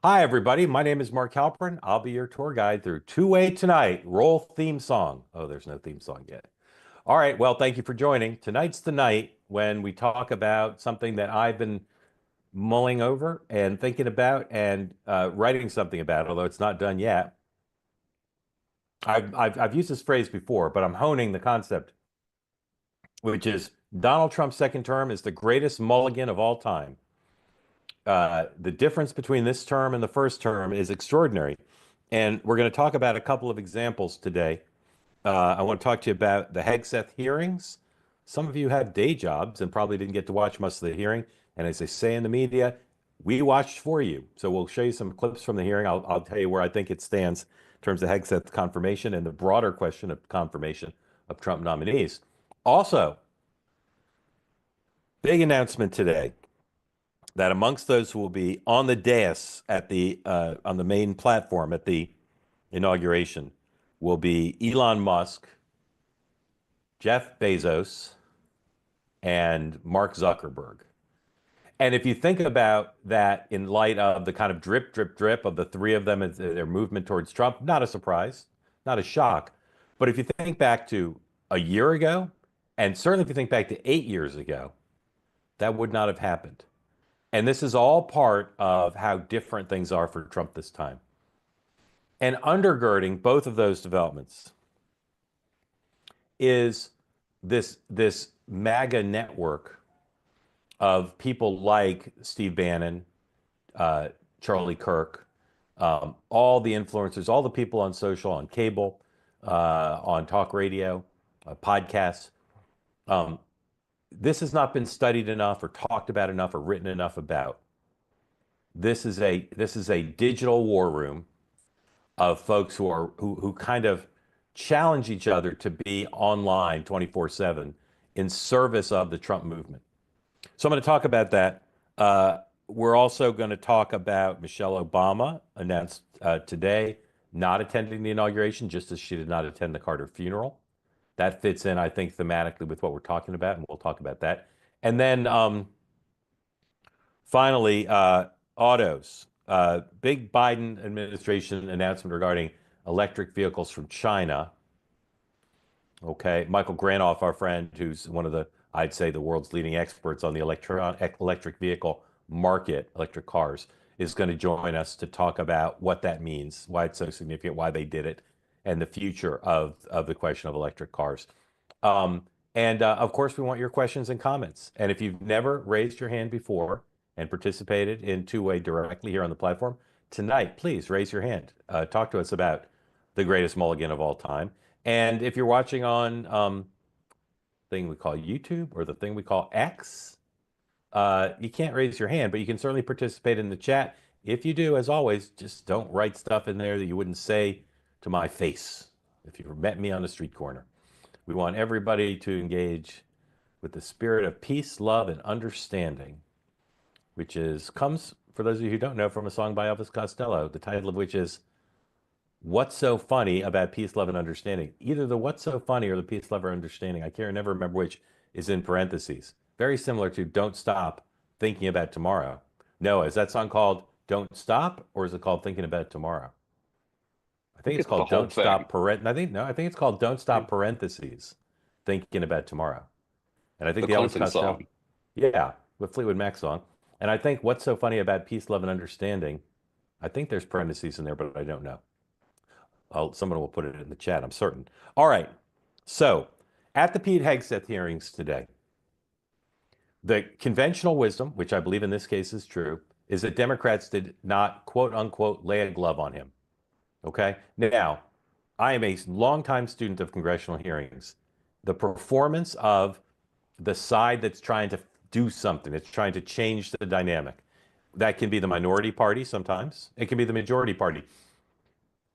Hi, everybody. My name is Mark Halperin. I'll be your tour guide through Two-Way Tonight. Roll theme song. Oh, there's no theme song yet. All right. Well, thank you for joining. Tonight's the night when we talk about something that I've been mulling over and thinking about and writing something about, although it's not done yet. I've used this phrase before, but I'm honing the concept, which is Donald Trump's second term is the greatest mulligan of all time. The difference between this term and the first term is extraordinary. And we're going to talk about a couple of examples today. I want to talk to you about the Hegseth hearings. Some of you have day jobs and probably didn't get to watch much of the hearing. And as they say in the media, we watched for you. So we'll show you some clips from the hearing. I'll tell you where I think it stands in terms of Hegseth confirmation and the broader question of confirmation of Trump nominees. Also, big announcement today that amongst those who will be on the dais at the on the main platform at the inauguration will be Elon Musk, Jeff Bezos, and Mark Zuckerberg. And if you think about that in light of the kind of drip, drip, drip of the three of them and their movement towards Trump, not a surprise, not a shock. But if you think back to a year ago, and certainly if you think back to 8 years ago, that would not have happened. And this is all part of how different things are for Trump this time. And undergirding both of those developments is this MAGA network of people like Steve Bannon, Charlie Kirk, all the influencers, all the people on social, on cable, on talk radio, podcasts. This has not been studied enough or talked about enough or written enough about. This is a digital war room of folks who kind of challenge each other to be online 24/7 in service of the Trump movement. So I'm going to talk about that. We're also going to talk about Michelle Obama announced today not attending the inauguration, just as she did not attend the Carter funeral. That fits in, I think, thematically with what we're talking about, and we'll talk about that. And then finally, autos. Big Biden administration announcement regarding electric vehicles from China. Okay, Michael Granoff, our friend, who's one of the, I'd say, the world's leading experts on the electric vehicle market, electric cars, is going to join us to talk about what that means, why it's so significant, why they did it, and the future of the question of electric cars. And of course, we want your questions and comments. And if you've never raised your hand before and participated in Two-Way directly here on the platform, tonight, please raise your hand. Talk to us about the greatest mulligan of all time. And if you're watching on thing we call YouTube or the thing we call X, you can't raise your hand, but you can certainly participate in the chat. If you do, as always, just don't write stuff in there that you wouldn't say to my face if you met me on the street corner. We want everybody to engage with the spirit of peace, love, and understanding, which comes, for those of you who don't know, from a song by Elvis Costello, the title of which is What's So Funny About Peace, Love, and Understanding? Either the What's So Funny or the Peace, Love, or Understanding, I can't never remember which, is in parentheses. Very similar to Don't Stop Thinking About Tomorrow. Noah, is that song called Don't Stop, or is it called Thinking About Tomorrow? I think it's It's the called whole Don't thing. Stop I think no, I think it's called Don't Stop parentheses Thinking About Tomorrow. And I think The the Elvis Clinton Costello, song. yeah, the Fleetwood Mac song. And I think What's So Funny About Peace, Love, and Understanding, I think there's parentheses in there, but I don't know. Someone will put it in the chat, I'm certain. All right. So at the Pete Hegseth hearings today, the conventional wisdom, which I believe in this case is true, is that Democrats did not, quote unquote, lay a glove on him. Okay. Now, I am a longtime student of congressional hearings. The performance of the side that's trying to do something, that's trying to change the dynamic, that can be the minority party sometimes, it can be the majority party.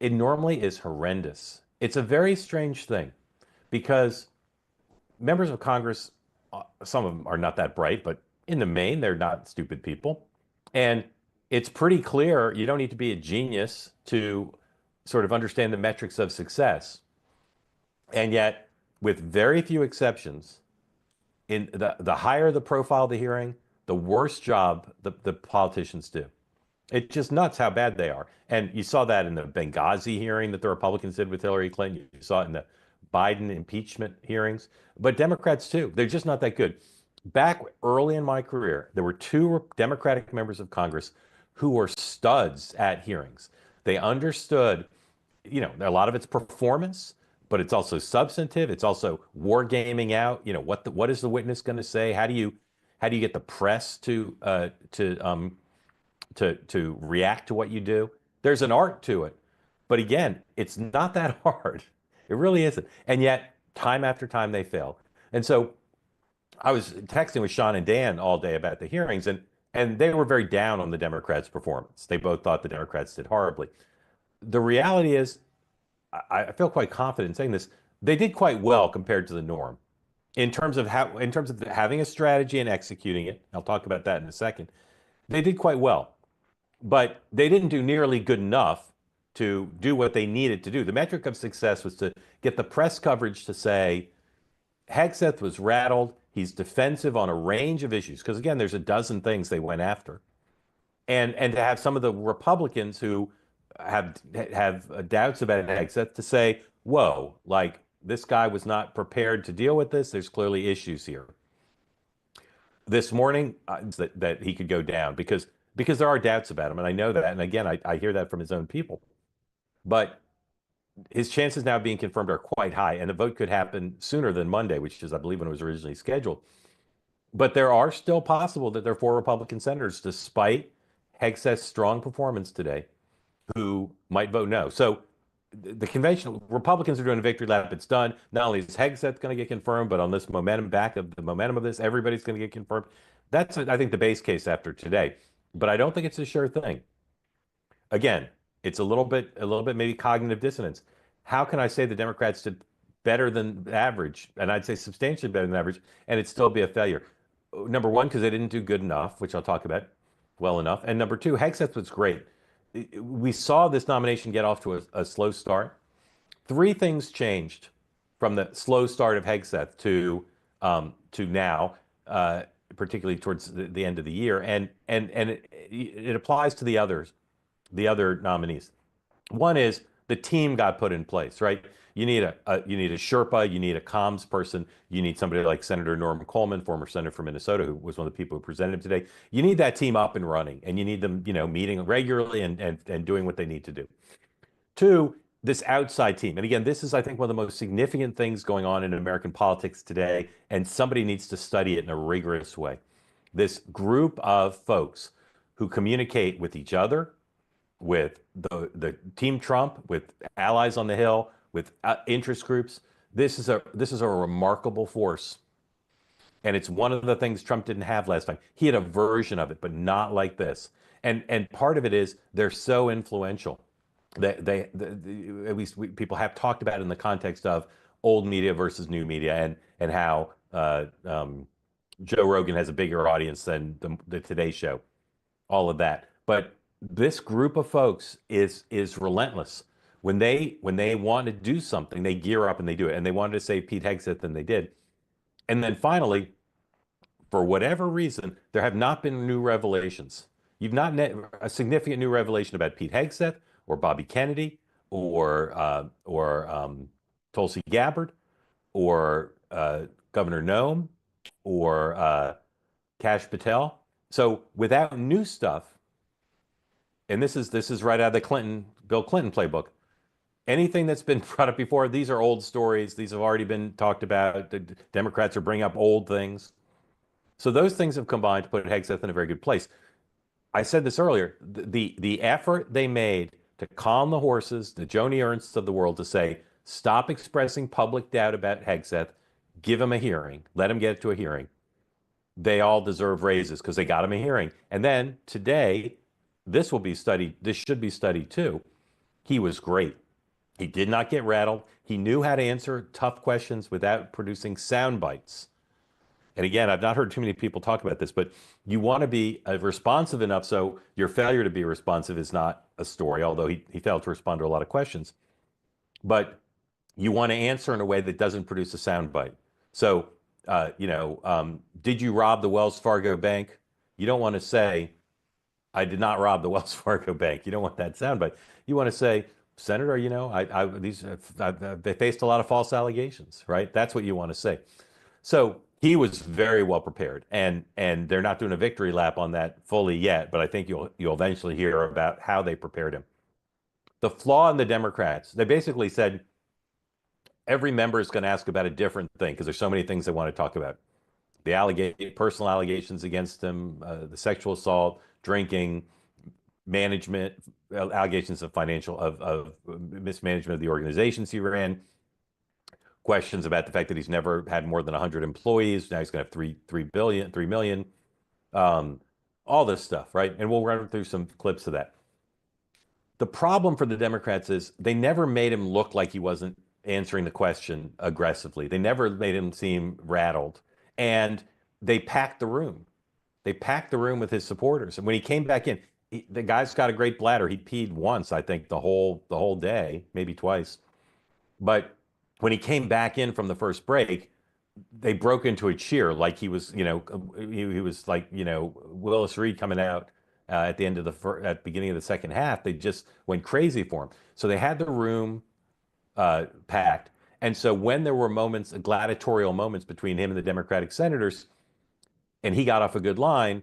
It normally is horrendous. It's a very strange thing because members of Congress, some of them are not that bright, but in the main, they're not stupid people. And it's pretty clear you don't need to be a genius to sort of understand the metrics of success. And yet, with very few exceptions, in the higher the profile of the hearing, the worse job the politicians do. It's just nuts how bad they are. And you saw that in the Benghazi hearing that the Republicans did with Hillary Clinton. You saw it in the Biden impeachment hearings. But Democrats too, they're just not that good. Back early in my career, there were two Democratic members of Congress who were studs at hearings. They understood, a lot of it's performance, but it's also substantive. It's also wargaming out, what is the witness going to say? How do you get the press to react to what you do? There's an art to it. But again, it's not that hard. It really isn't. And yet, time after time, they fail. And so I was texting with Sean and Dan all day about the hearings, and they were very down on the Democrats' performance. They both thought the Democrats did horribly. The reality is, I feel quite confident in saying this, they did quite well compared to the norm in terms of having a strategy and executing it. I'll talk about that in a second. They did quite well, but they didn't do nearly good enough to do what they needed to do. The metric of success was to get the press coverage to say Hegseth was rattled. He's defensive on a range of issues because again, there's a dozen things they went after, and to have some of the Republicans who have doubts about Hegseth to say, "Whoa, like this guy was not prepared to deal with this. There's clearly issues here." This morning, that he could go down because there are doubts about him, and I know that. And again, I hear that from his own people. But his chances now being confirmed are quite high, and the vote could happen sooner than Monday, which is, I believe, when it was originally scheduled. But there are still possible that there are four Republican senators, despite Hegseth's strong performance today, who might vote no. So the conventional Republicans are doing a victory lap. It's done. Not only is Hegseth going to get confirmed, but on this momentum, back of the momentum of this, everybody's going to get confirmed. That's, I think, the base case after today. But I don't think it's a sure thing. Again, it's a little bit maybe cognitive dissonance. How can I say the Democrats did better than average, and I'd say substantially better than average, and it'd still be a failure? Number one, because they didn't do good enough, which I'll talk about well enough. And number two, Hegseth was great. We saw this nomination get off to a slow start. Three things changed from the slow start of Hegseth to now, particularly towards the end of the year, and it applies to the other nominees. One is the team got put in place, right? You need a Sherpa, you need a comms person, you need somebody like Senator Norman Coleman, former senator from Minnesota, who was one of the people who presented him today. You need that team up and running, and you need them, meeting regularly and doing what they need to do. Two, this outside team. And again, this is, I think, one of the most significant things going on in American politics today, and somebody needs to study it in a rigorous way. This group of folks who communicate with each other, with the Team Trump, with allies on the Hill, with interest groups. This is a remarkable force, and it's one of the things Trump didn't have last time. He had a version of it, but not like this. And part of it is they're so influential that at least people have talked about it in the context of old media versus new media, and how Joe Rogan has a bigger audience than the Today Show, all of that. But this group of folks is relentless. When they want to do something, they gear up and they do it. And they wanted to save Pete Hegseth, and they did. And then finally, for whatever reason, there have not been new revelations. You've not met a significant new revelation about Pete Hegseth or Bobby Kennedy or Tulsi Gabbard or Governor Noem or Kash Patel. So without new stuff, and this is right out of the Bill Clinton playbook. Anything that's been brought up before, these are old stories. These have already been talked about. The Democrats are bringing up old things. So those things have combined to put Hegseth in a very good place. I said this earlier. The effort they made to calm the horses, the Joni Ernsts of the world, to say, stop expressing public doubt about Hegseth, give him a hearing, let him get to a hearing. They all deserve raises because they got him a hearing. And then today, this will be studied. This should be studied too. He was great. He did not get rattled. He knew how to answer tough questions without producing sound bites. And again, I've not heard too many people talk about this, but you want to be responsive enough so your failure to be responsive is not a story, although he failed to respond to a lot of questions. But you want to answer in a way that doesn't produce a sound bite. So, did you rob the Wells Fargo bank? You don't want to say, I did not rob the Wells Fargo bank. You don't want that soundbite. You want to say, Senator, they faced a lot of false allegations, right? That's what you want to say. So he was very well prepared, and they're not doing a victory lap on that fully yet, but I think you'll eventually hear about how they prepared him. The flaw in the Democrats, they basically said every member is going to ask about a different thing because there's so many things they want to talk about. The personal allegations against him, the sexual assault, drinking, management, allegations of of mismanagement of the organizations he ran, questions about the fact that he's never had more than 100 employees. Now he's going to have 3 million, all this stuff, right? And we'll run through some clips of that. The problem for the Democrats is they never made him look like he wasn't answering the question aggressively. They never made him seem rattled. And they packed the room. They packed the room with his supporters. And when he came back in, the guy's got a great bladder. He peed once, I think, the whole day, maybe twice. But when he came back in from the first break, they broke into a cheer like he was, he was like, Willis Reed coming out at the end of at the beginning of the second half. They just went crazy for him. So they had the room packed. And so when there were moments, gladiatorial moments between him and the Democratic senators, and he got off a good line,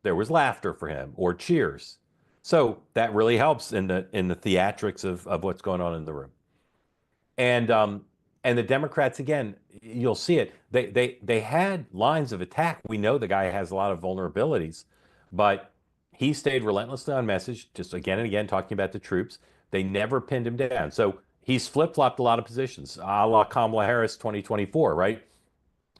there was laughter for him or cheers. So that really helps in the theatrics of what's going on in the room. And the Democrats, again, you'll see it. They had lines of attack. We know the guy has a lot of vulnerabilities, but he stayed relentlessly on message, just again and again talking about the troops. They never pinned him down. So he's flip-flopped a lot of positions, a la Kamala Harris 2024, right?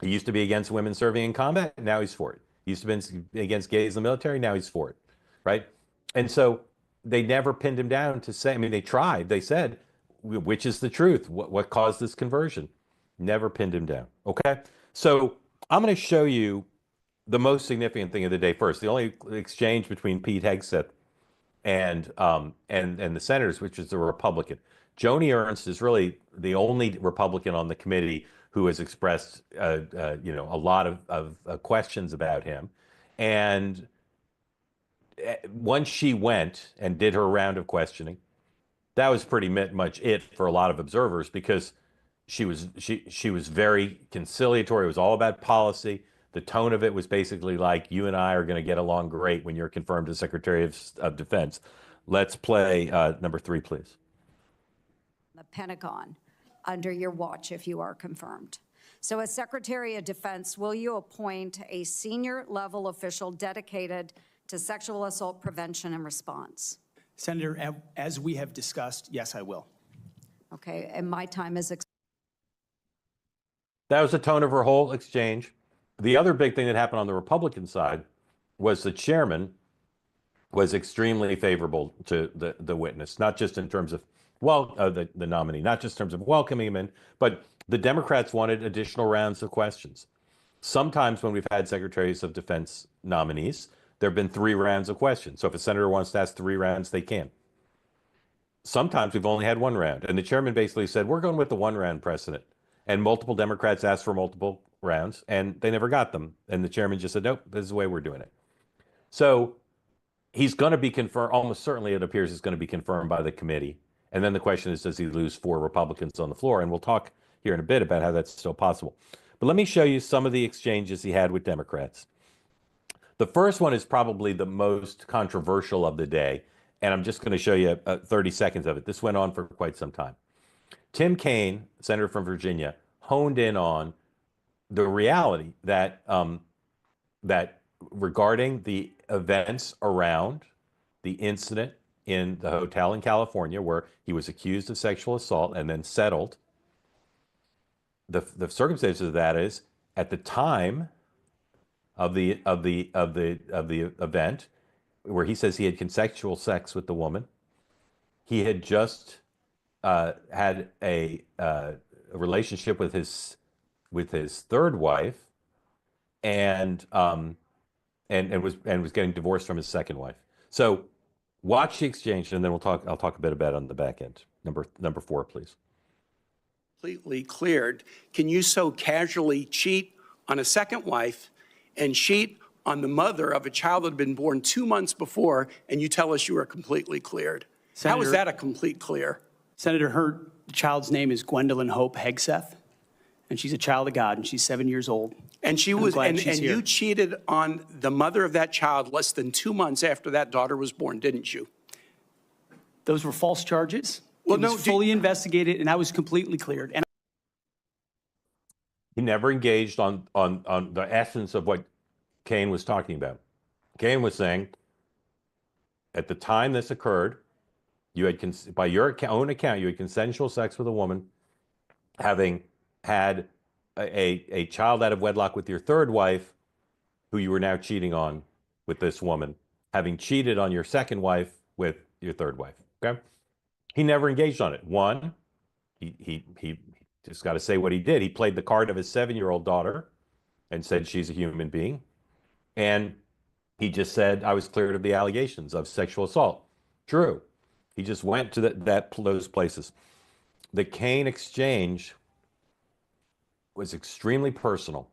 He used to be against women serving in combat. Now he's for it. He used to be against gays in the military. Now he's for it, right? And so they never pinned him down to say, I mean, they tried. They said, which is the truth? What caused this conversion? Never pinned him down. Okay. So I'm going to show you the most significant thing of the day first. The only exchange between Pete Hegseth and the senators, which is a Republican. Joni Ernst is really the only Republican on the committee who has expressed a lot of questions about him. And once she went and did her round of questioning, that was pretty much it for a lot of observers because she was very conciliatory. It was all about policy. The tone of it was basically like, you and I are going to get along great when you're confirmed as Secretary of Defense. Let's play number 3, please. The Pentagon under your watch if you are confirmed. So as Secretary of Defense, will you appoint a senior level official dedicated to sexual assault prevention and response? Senator, as we have discussed, yes, I will. Okay, and my time is That was the tone of her whole exchange. The other big thing that happened on the Republican side was the chairman was extremely favorable to the witness, not just in terms of, the nominee, not just in terms of welcoming him in, but the Democrats wanted additional rounds of questions. Sometimes when we've had secretaries of defense nominees, there have been 3 rounds of questions. So if a senator wants to ask 3 rounds, they can. Sometimes we've only had 1 round. And the chairman basically said, we're going with the 1-round precedent. And multiple Democrats asked for multiple rounds, and they never got them. And the chairman just said, nope, this is the way we're doing it. So he's going to be confirmed. Almost certainly it appears he's going to be confirmed by the committee. And then the question is, does he lose 4 Republicans on the floor? And we'll talk here in a bit about how that's still possible. But let me show you some of the exchanges he had with Democrats. The first one is probably the most controversial of the day, and I'm just going to show you 30 seconds of it. This went on for quite some time. Tim Kaine, senator from Virginia, honed in on the reality that that regarding the events around the incident in the hotel in California where he was accused of sexual assault and then settled. The circumstances of that is at the time of the event where he says he had consensual sex with the woman, he had just had a relationship with his 3rd wife, and was getting divorced from his 2nd wife. So watch the exchange, and then I'll talk a bit about it on the back end. Number 4, please. Completely cleared. Can you so casually cheat on a 2nd wife and cheat on the mother of a child that had been born 2 months before, and you tell us you were completely cleared. How is Senator- that a complete clear? Senator, her child's name is Gwendolyn Hope Hegseth, and she's a child of God, and she's 7 years old. And she I'm was, glad and she's here. you cheated on the mother of that child less than 2 months after that daughter was born, didn't you? Those were false charges. Well, It no, was fully investigated, and I was completely cleared. And He never engaged on the essence of what Kane was talking about. Kane was saying, at the time this occurred, you had, by your own account, you had consensual sex with a woman, having had a child out of wedlock with your third wife, who you were now cheating on with this woman, having cheated on your second wife with your third wife. Okay, he never engaged on it. One, he just got to say what he did. He played the card of his 7-year-old daughter and said she's a human being, and he just said I was cleared of the allegations of sexual assault. True. He just went to those places. The Kane exchange was extremely personal,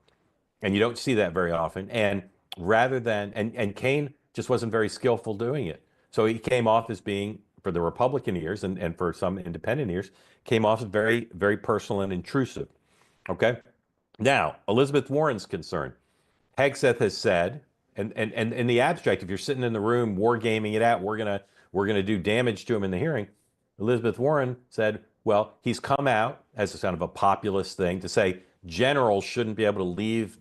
and you don't see that very often. And rather than, and Kane just wasn't very skillful doing it. So he came off as being, for the Republican ears and for some independent ears, came off as very, very personal and intrusive. Okay. Now, Elizabeth Warren's concern. Hegseth has said, and in the abstract, if you're sitting in the room wargaming it out, we're gonna do damage to him in the hearing. Elizabeth Warren said, well, he's come out as a kind of a populist thing to say generals shouldn't be able to leave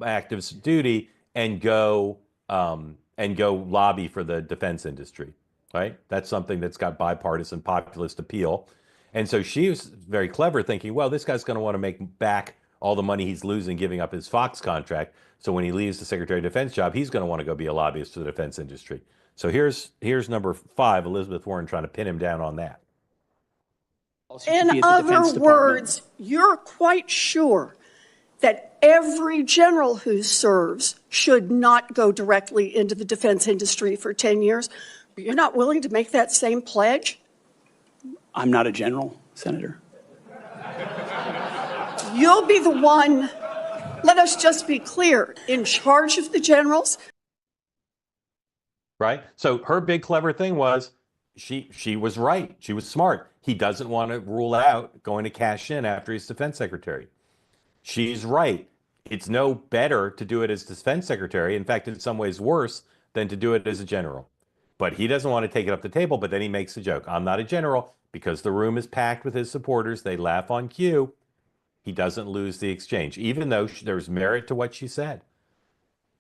active duty and go lobby for the defense industry, right? That's something that's got bipartisan populist appeal. And so she was very clever, thinking, well, this guy's going to want to make back all the money he's losing giving up his Fox contract. So when he leaves the Secretary of Defense job, he's going to want to go be a lobbyist for the defense industry. So here's number 5, Elizabeth Warren trying to pin him down on that. In other words, you're quite sure that every general who serves should not go directly into the defense industry for 10 years, but you're not willing to make that same pledge? I'm not a general, Senator. You'll be the one, let us just be clear, in charge of the generals. Right? So her big clever thing was she was right. She was smart. He doesn't want to rule out going to cash in after he's defense secretary. She's right. It's no better to do it as defense secretary. In fact, in some ways worse than to do it as a general. But he doesn't want to take it up the table, but then he makes a joke. I'm not a general because the room is packed with his supporters. They laugh on cue. He doesn't lose the exchange, even though there's merit to what she said.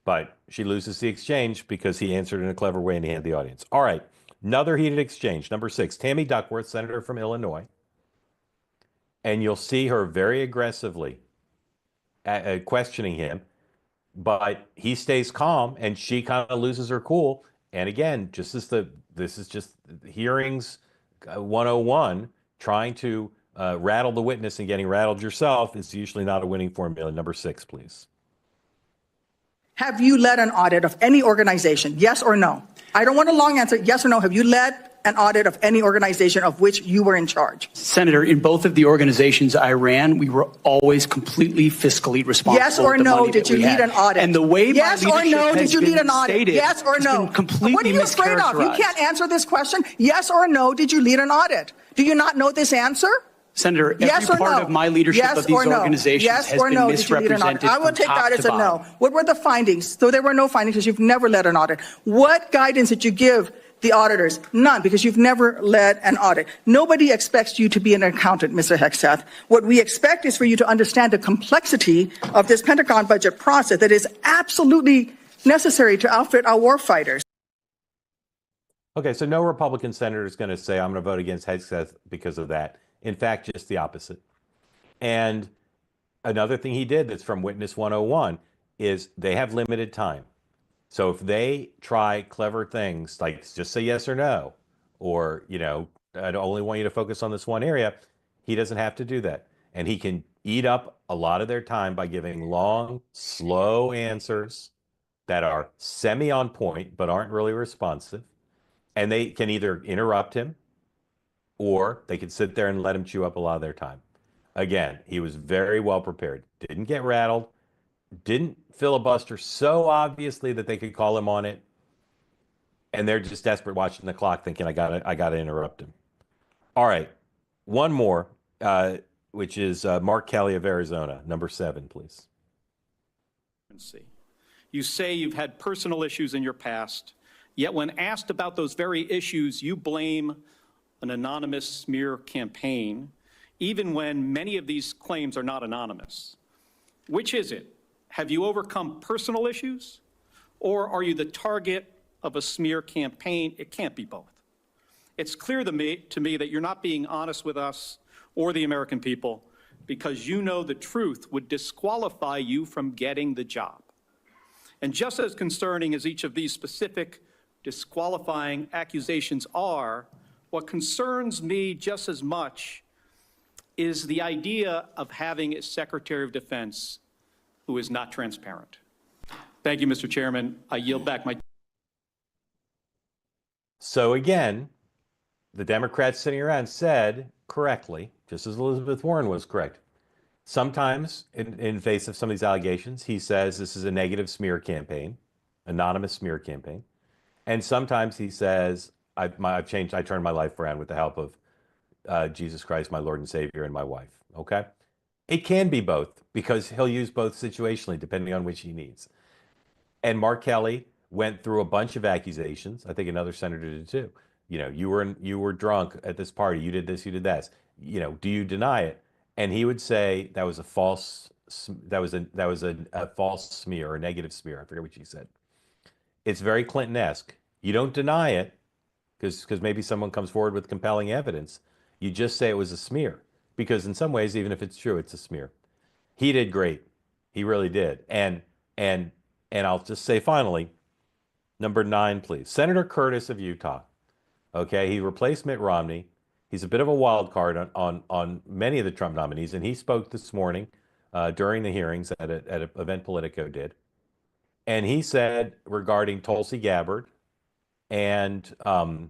But she loses the exchange because he answered in a clever way and he had the audience. All right, another heated exchange. Number 6, Tammy Duckworth, senator from Illinois. And you'll see her very aggressively questioning him, but he stays calm and she kind of loses her cool. And again, this is just hearings 101, trying to rattle the witness and getting rattled yourself is usually not a winning formula. Number 6, please. Have you led an audit of any organization? Yes or no? I don't want a long answer. Yes or no? Have you led an audit of any organization of which you were in charge? Senator, in both of the organizations I ran, we were always completely fiscally responsible. Yes or no? Did you lead an audit? And the way yes or no? Did you lead an audit? Stated, yes or no? What are you afraid of? You can't answer this question. Yes or no? Did you lead an audit? Do you not know this answer? Senator, every yes or part no? of my leadership yes of these organizations yes has or been no? misrepresented. I will take that as a bottom. no. What were the findings? So there were no findings because you've never led an audit. What guidance did you give the auditors? None, because you've never led an audit. Nobody expects you to be an accountant, Mr. Hegseth. What we expect is for you to understand the complexity of this Pentagon budget process that is absolutely necessary to outfit our warfighters. Okay, so no Republican senator is going to say, I'm going to vote against Hegseth because of that. In fact, just the opposite. And another thing he did that's from Witness 101 is they have limited time. So if they try clever things like just say yes or no, or, I only want you to focus on this one area, he doesn't have to do that. And he can eat up a lot of their time by giving long, slow answers that are semi on point, but aren't really responsive. And they can either interrupt him or they could sit there and let him chew up a lot of their time. Again, he was very well prepared. Didn't get rattled. didn't filibuster so obviously that they could call him on it, and they're just desperate watching the clock, thinking I gotta interrupt him. All right, one more, which is Mark Kelly of Arizona, number 7, please. You say you've had personal issues in your past, yet when asked about those very issues, you blame an anonymous smear campaign, even when many of these claims are not anonymous. Which is it? Have you overcome personal issues, or are you the target of a smear campaign? It can't be both. It's clear to me that you're not being honest with us or the American people because you know the truth would disqualify you from getting the job. And just as concerning as each of these specific disqualifying accusations are, what concerns me just as much is the idea of having a Secretary of Defense who is not transparent. Thank you, Mr. Chairman. I yield back my. So again, the Democrats sitting around said correctly, just as Elizabeth Warren was correct. Sometimes, in face of some of these allegations, he says this is a negative smear campaign, anonymous smear campaign. And sometimes he says, I turned my life around with the help of Jesus Christ, my Lord and Savior, and my wife. Okay? It can be both because he'll use both situationally, depending on which he needs. And Mark Kelly went through a bunch of accusations. I think another senator did too. You know, you were drunk at this party. You did this. You did that. You know, do you deny it? And he would say that was a false. That was a false smear or a negative smear. I forget what she said. It's very Clinton-esque. You don't deny it because maybe someone comes forward with compelling evidence. You just say it was a smear because in some ways, even if it's true, it's a smear. He did great. He really did. And I'll just say finally, number 9, please. Senator Curtis of Utah. Okay, he replaced Mitt Romney. He's a bit of a wild card on many of the Trump nominees, and he spoke this morning during the hearings at an event Politico did, and he said regarding Tulsi Gabbard and Hegseth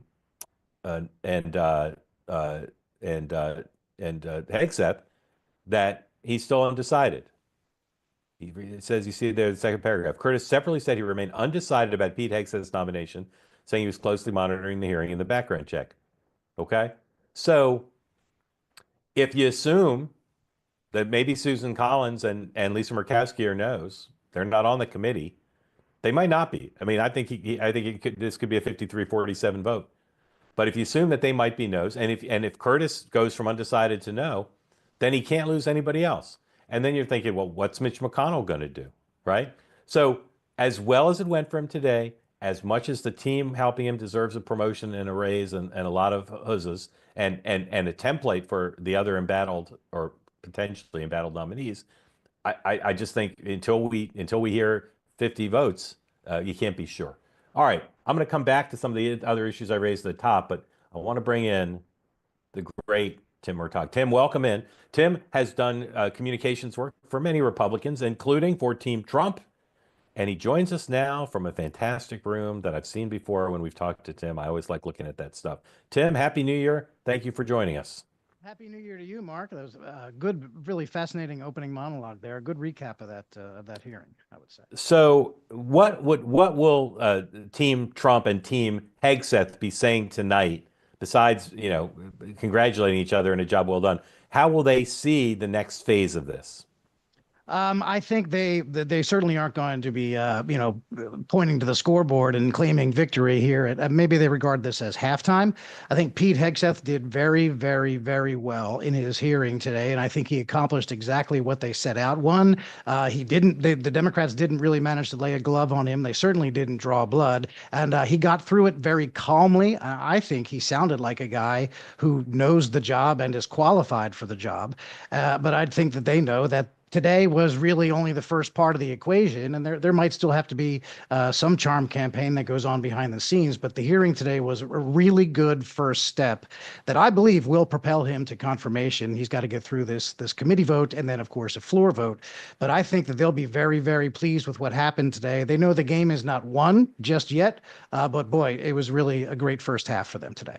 that he's still undecided. He says, you see there the second paragraph. Curtis separately said he remained undecided about Pete Hegseth's nomination, saying he was closely monitoring the hearing and the background check. Okay? So if you assume that maybe Susan Collins and Lisa Murkowski are no's, they're not on the committee, they might not be. I mean, I think this could be a 53-47 vote. But if you assume that they might be no's, and if Curtis goes from undecided to no, then he can't lose anybody else. And then you're thinking, well, what's Mitch McConnell going to do, right? So as well as it went for him today, as much as the team helping him deserves a promotion and a raise and a lot of huzzas and a template for the other embattled or potentially embattled nominees, I just think until we hear 50 votes, you can't be sure. All right, I'm going to come back to some of the other issues I raised at the top, but I want to bring in the great Tim Murtaugh. Tim, welcome in. Tim has done communications work for many Republicans, including for Team Trump. And he joins us now from a fantastic room that I've seen before when we've talked to Tim. I always like looking at that stuff. Tim, Happy New Year. Thank you for joining us. Happy New Year to you, Mark. That was a good, really fascinating opening monologue there. A good recap of that hearing, I would say. So what will Team Trump and Team Hegseth be saying tonight, besides, you know, congratulating each other and a job well done? How will they see the next phase of this? I think they certainly aren't going to be, pointing to the scoreboard and claiming victory here. Maybe they regard this as halftime. I think Pete Hegseth did very, very, very well in his hearing today, and I think he accomplished exactly what they set out. One, the Democrats didn't really manage to lay a glove on him. They certainly didn't draw blood, and he got through it very calmly. I think he sounded like a guy who knows the job and is qualified for the job. But I think that they know that today was really only the first part of the equation, and there might still have to be some charm campaign that goes on behind the scenes, but the hearing today was a really good first step that I believe will propel him to confirmation. He's got to get through this committee vote and then, of course, a floor vote. But I think that they'll be very, very pleased with what happened today. They know the game is not won just yet, but boy, it was really a great first half for them today.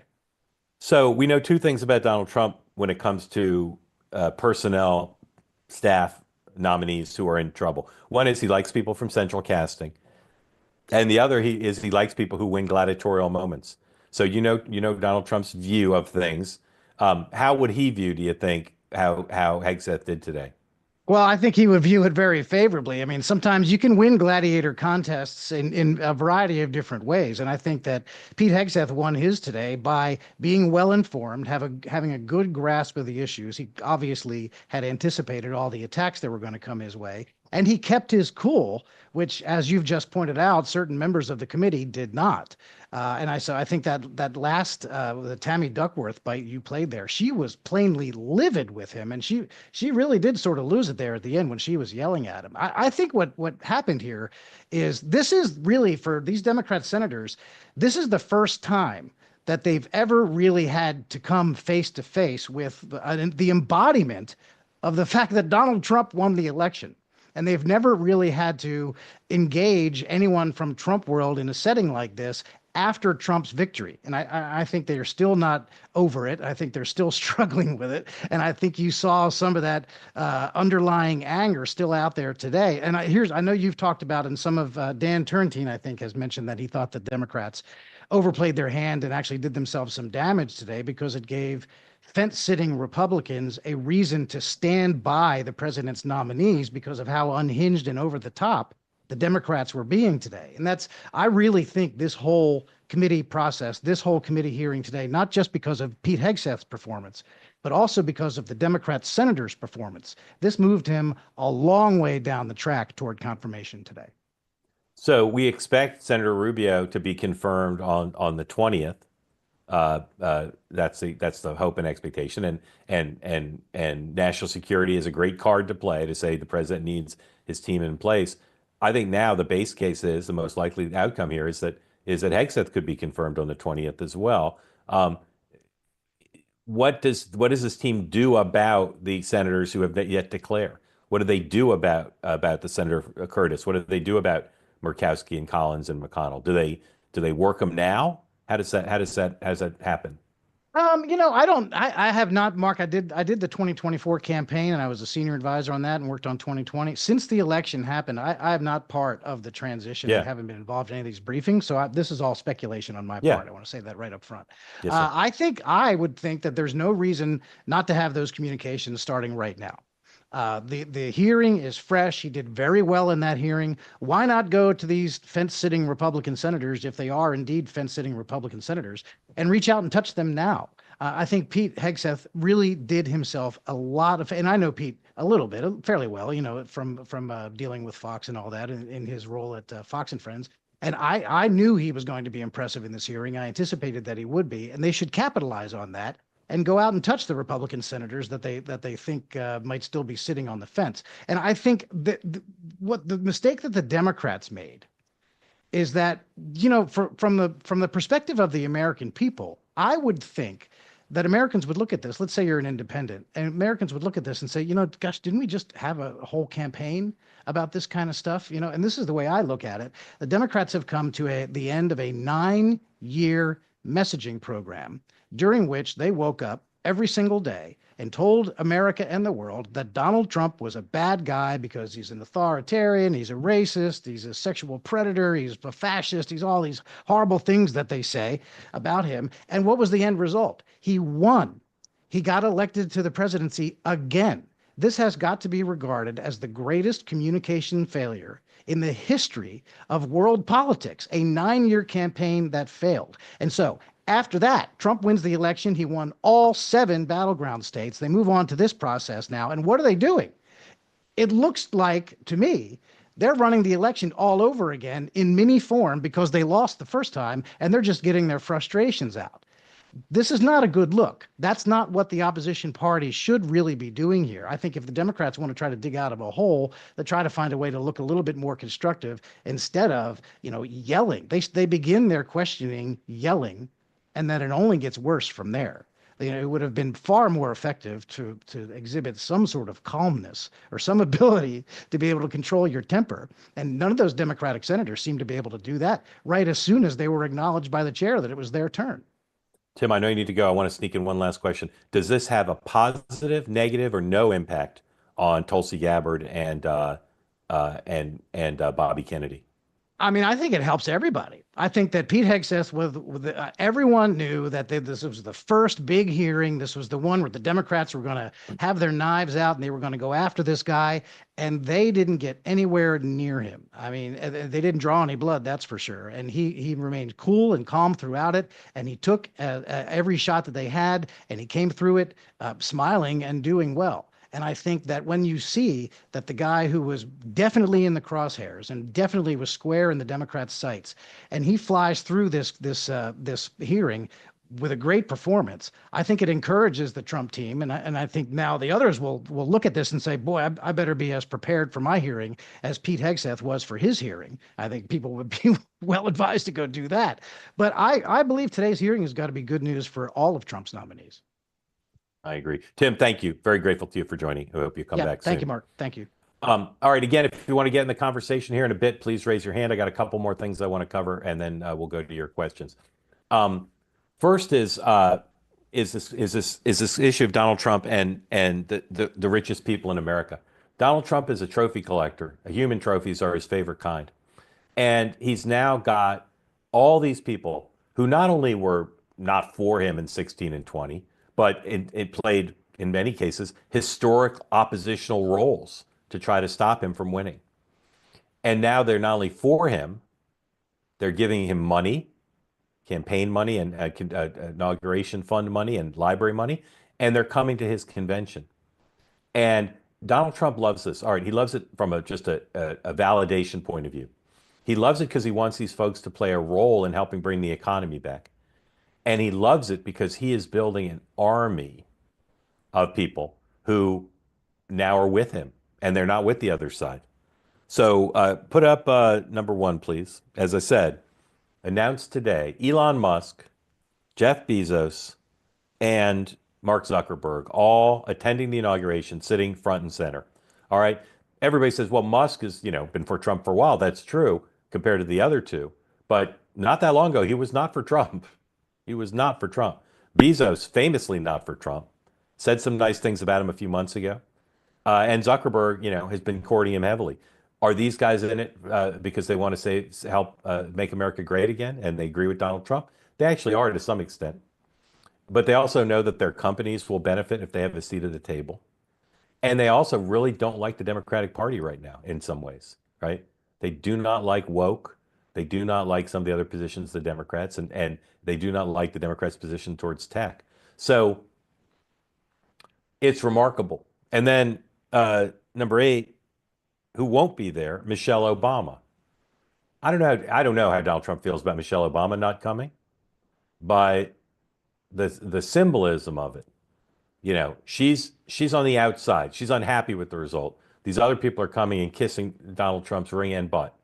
So we know two things about Donald Trump when it comes to personnel, staff, nominees who are in trouble. One is he likes people from central casting, and the other he likes people who win gladiatorial moments. So Donald Trump's view of things. How would he view, do you think, how Hegseth did today? Well, I think he would view it very favorably. I mean, sometimes you can win gladiator contests in a variety of different ways. And I think that Pete Hegseth won his today by being well informed, having a good grasp of the issues. He obviously had anticipated all the attacks that were going to come his way. And he kept his cool, which, as you've just pointed out, certain members of the committee did not. So I think that last the Tammy Duckworth bite you played there, she was plainly livid with him, and she really did sort of lose it there at the end when she was yelling at him. I think what happened here is this is really, for these Democrat senators, this is the first time that they've ever really had to come face to face with the embodiment of the fact that Donald Trump won the election. And they've never really had to engage anyone from Trump world in a setting like this after Trump's victory. And I think they're still not over it. I think they're still struggling with it. And I think you saw some of that underlying anger still out there today. And I know you've talked about, and some of Dan Turrentine, I think, has mentioned that he thought the Democrats overplayed their hand and actually did themselves some damage today because it gave fence-sitting Republicans a reason to stand by the president's nominees because of how unhinged and over the top the Democrats were being today. And I really think this whole committee process, this whole committee hearing today, not just because of Pete Hegseth's performance, but also because of the Democrat senator's performance, this moved him a long way down the track toward confirmation today. So we expect Senator Rubio to be confirmed on the 20th. That's the hope and expectation, and national security is a great card to play to say the president needs his team in place. I think now the base case is the most likely outcome here is that Hegseth could be confirmed on the 20th as well. What does this team do about the senators who have yet to declare? What do they do about the Senator Curtis? What do they do about Murkowski and Collins and McConnell? Do they work them now? How does that happen? I have not, Mark. I did the 2024 campaign, and I was a senior advisor on that and worked on 2020. Since the election happened, I am not part of the transition. Yeah. I haven't been involved in any of these briefings, so this is all speculation on my Yeah. part. I want to say that right up front. Yes, sir. I would think that there's no reason not to have those communications starting right now. The hearing is fresh. He did very well in that hearing. Why not go to these fence-sitting Republican senators, if they are indeed fence-sitting Republican senators, and reach out and touch them now? I think Pete Hegseth really did himself a lot of, and I know Pete a little bit, fairly well, from dealing with Fox and all that in his role at Fox and Friends. And I knew he was going to be impressive in this hearing. I anticipated that he would be, and they should capitalize on that and go out and touch the Republican senators that they think might still be sitting on the fence. And I think that what the mistake that the Democrats made is that, from the perspective of the American people, I would think that Americans would look at this. Let's say you're an independent, and Americans would look at this and say, gosh, didn't we just have a whole campaign about this kind of stuff? And this is the way I look at it. The Democrats have come to the end of a 9-year messaging program during which they woke up every single day and told America and the world that Donald Trump was a bad guy because he's an authoritarian, he's a racist, he's a sexual predator, he's a fascist, he's all these horrible things that they say about him. And what was the end result? He won. He got elected to the presidency again. This has got to be regarded as the greatest communication failure in the history of world politics, a 9-year campaign that failed. And so after that, Trump wins the election. He won all 7 battleground states. They move on to this process now. And what are they doing? It looks like, to me, they're running the election all over again in mini form because they lost the first time, and they're just getting their frustrations out. This is not a good look. That's not what the opposition party should really be doing here. I think if the Democrats want to try to dig out of a hole, they try to find a way to look a little bit more constructive instead of, yelling. They begin their questioning yelling, and then it only gets worse from there. It would have been far more effective to exhibit some sort of calmness or some ability to be able to control your temper. And none of those Democratic senators seemed to be able to do that right as soon as they were acknowledged by the chair that it was their turn. Tim, I know you need to go. I want to sneak in one last question. Does this have a positive, negative, or no impact on Tulsi Gabbard and Bobby Kennedy? I mean, I think it helps everybody. I think that Pete Hegseth, everyone knew that this was the first big hearing. This was the one where the Democrats were going to have their knives out and they were going to go after this guy, and they didn't get anywhere near him. I mean, they didn't draw any blood, that's for sure. And he remained cool and calm throughout it, and he took every shot that they had, and he came through it smiling and doing well. And I think that when you see that the guy who was definitely in the crosshairs and definitely was square in the Democrats' sights, and he flies through this hearing with a great performance, I think it encourages the Trump team. And I think now the others will look at this and say, boy, I better be as prepared for my hearing as Pete Hegseth was for his hearing. I think people would be well advised to go do that. But I believe today's hearing has got to be good news for all of Trump's nominees. I agree. Tim, thank you. Very grateful to you for joining. I hope you come back soon. Thank you, Mark. Thank you. All right. Again, if you want to get in the conversation here in a bit, please raise your hand. I got a couple more things I want to cover, and then we'll go to your questions. First is this issue of Donald Trump and the richest people in America. Donald Trump is a trophy collector. Human trophies are his favorite kind. And he's now got all these people who not only were not for him in 16 and 20, but it played, in many cases, historic oppositional roles to try to stop him from winning. And now they're not only for him, they're giving him money, campaign money and inauguration fund money and library money, and they're coming to his convention. And Donald Trump loves this. All right, he loves it from just a validation point of view. He loves it because he wants these folks to play a role in helping bring the economy back. And he loves it because he is building an army of people who now are with him, and they're not with the other side. So put up number one, please. As I said, announced today, Elon Musk, Jeff Bezos, and Mark Zuckerberg all attending the inauguration, sitting front and center. All right. Everybody says, well, Musk has, been for Trump for a while. That's true compared to the other two. But not that long ago, he was not for Trump. He was not for Trump. Bezos, famously not for Trump, said some nice things about him a few months ago. And Zuckerberg, has been courting him heavily. Are these guys in it because they want to help make America great again, and they agree with Donald Trump? They actually are to some extent. But they also know that their companies will benefit if they have a seat at the table. And they also really don't like the Democratic Party right now in some ways, right? They do not like woke. They do not like some of the other positions of the Democrats, and they do not like the Democrats' position towards tech. So it's remarkable. And then number 8, who won't be there, Michelle Obama. I don't know how Donald Trump feels about Michelle Obama not coming, but the symbolism of it, she's on the outside. She's unhappy with the result. These other people are coming and kissing Donald Trump's ring and butt.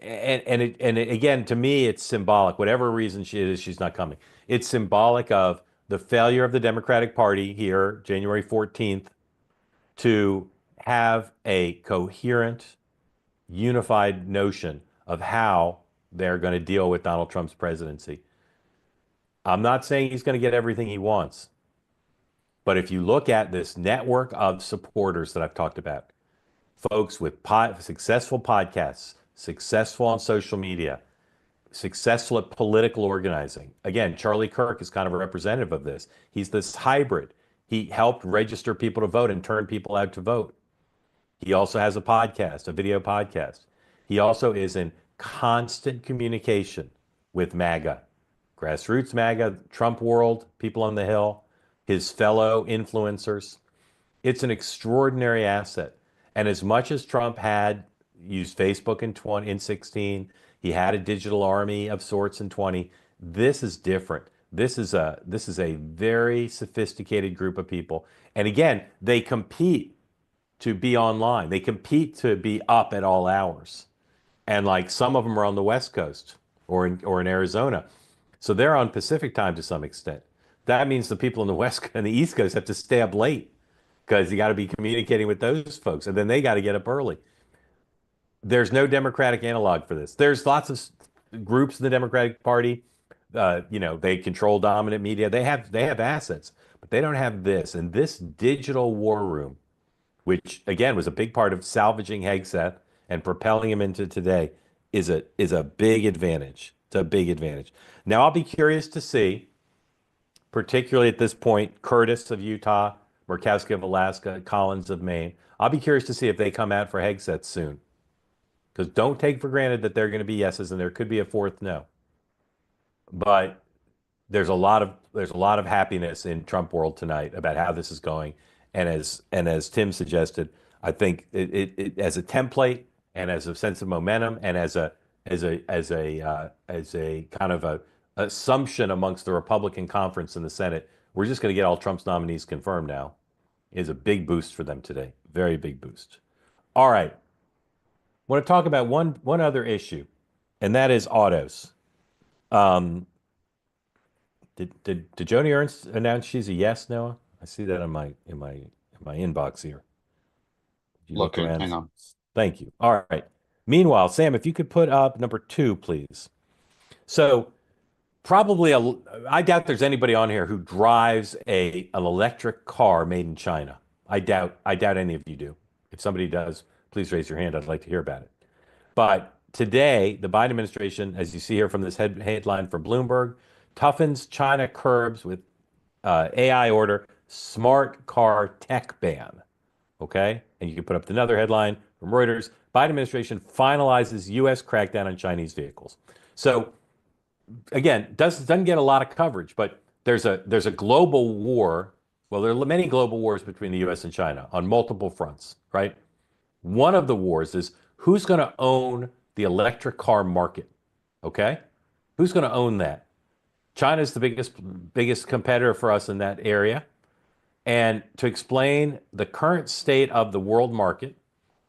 Again, to me, it's symbolic. Whatever reason she's not coming. It's symbolic of the failure of the Democratic Party here, January 14th, to have a coherent, unified notion of how they're going to deal with Donald Trump's presidency. I'm not saying he's going to get everything he wants, but if you look at this network of supporters that I've talked about, folks with successful podcasts, successful on social media, successful at political organizing. Again, Charlie Kirk is kind of a representative of this. He's this hybrid. He helped register people to vote and turn people out to vote. He also has a podcast, a video podcast. He also is in constant communication with MAGA, grassroots MAGA, Trump world, people on the Hill, his fellow influencers. It's an extraordinary asset. And as much as Trump had used Facebook in 16, he had a digital army of sorts in 20. This is different. This is a very sophisticated group of people. And again, they compete to be online. They compete to be up at all hours. And like some of them are on the West Coast or in Arizona. So they're on Pacific time to some extent. That means the people on the West and the East Coast have to stay up late because you got to be communicating with those folks. And then they got to get up early. There's no Democratic analog for this. There's lots of groups in the Democratic Party. They control dominant media. They have assets, but they don't have this. And this digital war room, which again was a big part of salvaging Hegseth and propelling him into today, is a big advantage. It's a big advantage. Now I'll be curious to see, particularly at this point, Curtis of Utah, Murkowski of Alaska, Collins of Maine. I'll be curious to see if they come out for Hegseth soon. Because don't take for granted that they're going to be yeses, and there could be a fourth no. But there's a lot of happiness in Trump world tonight about how this is going, and as Tim suggested, I think it as a template and as a sense of momentum and as a kind of a assumption amongst the Republican conference in the Senate, we're just going to get all Trump's nominees confirmed now, is a big boost for them today, very big boost. All right, I want to talk about one other issue, and that is autos. Did Joni Ernst announce she's a yes, Noah? I see that in my inbox here. Did you look around? Hang on. Thank you. All right. Meanwhile, Sam, if you could put up number 2, please. So probably I doubt there's anybody on here who drives an electric car made in China. I doubt any of you do. If somebody does, please raise your hand. I'd like to hear about it. But today, the Biden administration, as you see here from this headline from Bloomberg, toughens China curbs with AI order smart car tech ban. Okay? And you can put up another headline from Reuters. Biden administration finalizes U.S. crackdown on Chinese vehicles. So again, doesn't get a lot of coverage, but there's a global war. Well, there are many global wars between the U.S. and China on multiple fronts, right? One of the wars is who's going to own the electric car market, okay? Who's going to own that? China's the biggest competitor for us in that area. And to explain the current state of the world market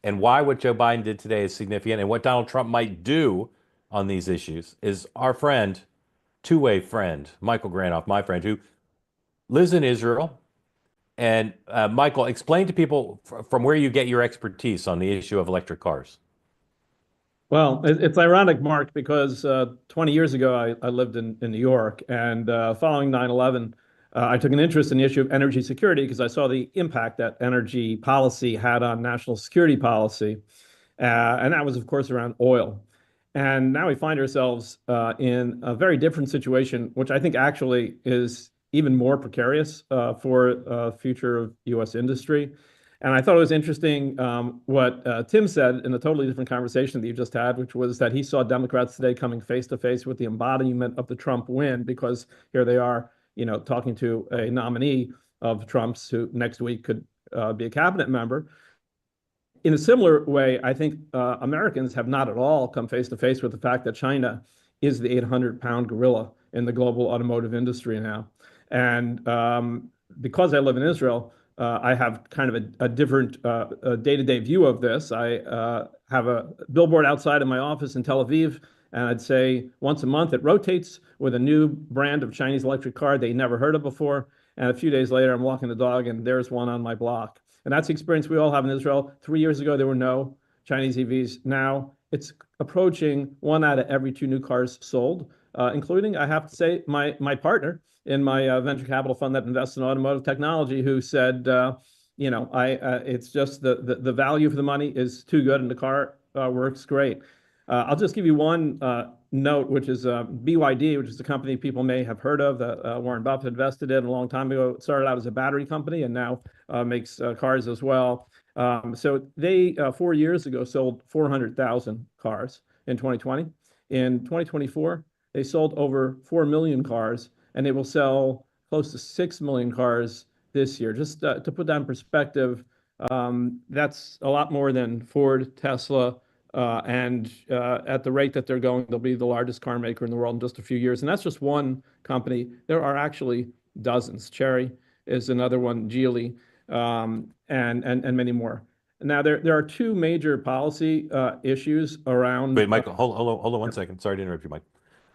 and why what Joe Biden did today is significant and what Donald Trump might do on these issues is our friend, two-way friend, Michael Granoff, my friend, who lives in Israel. And Michael, explain to people from where you get your expertise on the issue of electric cars. Well, it's ironic, Mark, because 20 years ago, I lived in New York, and following 9/11, I took an interest in the issue of energy security because I saw the impact that energy policy had on national security policy. And that was, of course, around oil. And now we find ourselves in a very different situation, which I think actually is even more precarious for future of U.S. industry. And I thought it was interesting what Tim said in a totally different conversation that you just had, which was that he saw Democrats today coming face to face with the embodiment of the Trump win, because here they are, talking to a nominee of Trump's who next week could be a cabinet member. In a similar way, I think Americans have not at all come face to face with the fact that China is the 800-pound gorilla in the global automotive industry now. And because I live in Israel, I have kind of a different day-to-day view of this. I have a billboard outside of my office in Tel Aviv, and I'd say once a month it rotates with a new brand of Chinese electric car they never heard of before. And a few days later, I'm walking the dog, and there's one on my block. And that's the experience we all have in Israel. 3 years ago, there were no Chinese EVs. Now it's approaching 1 out of every 2 new cars sold, including, I have to say, my partner in my venture capital fund that invests in automotive technology, who said, it's just the value for the money is too good, and the car works great. I'll just give you one note, which is BYD, which is a company people may have heard of that Warren Buffett invested in a long time ago. It started out as a battery company and now makes cars as well. So they 4 years ago sold 400,000 cars in 2020. In 2024, they sold over 4 million cars, and they will sell close to 6 million cars this year. Just to put that in perspective, that's a lot more than Ford, Tesla, and at the rate that they're going, they'll be the largest car maker in the world in just a few years. And that's just one company. There are actually dozens. Chery is another one, Geely, and many more. Now, there are 2 major policy issues around. Wait, Michael, hold on 1 second. Sorry to interrupt you, Mike.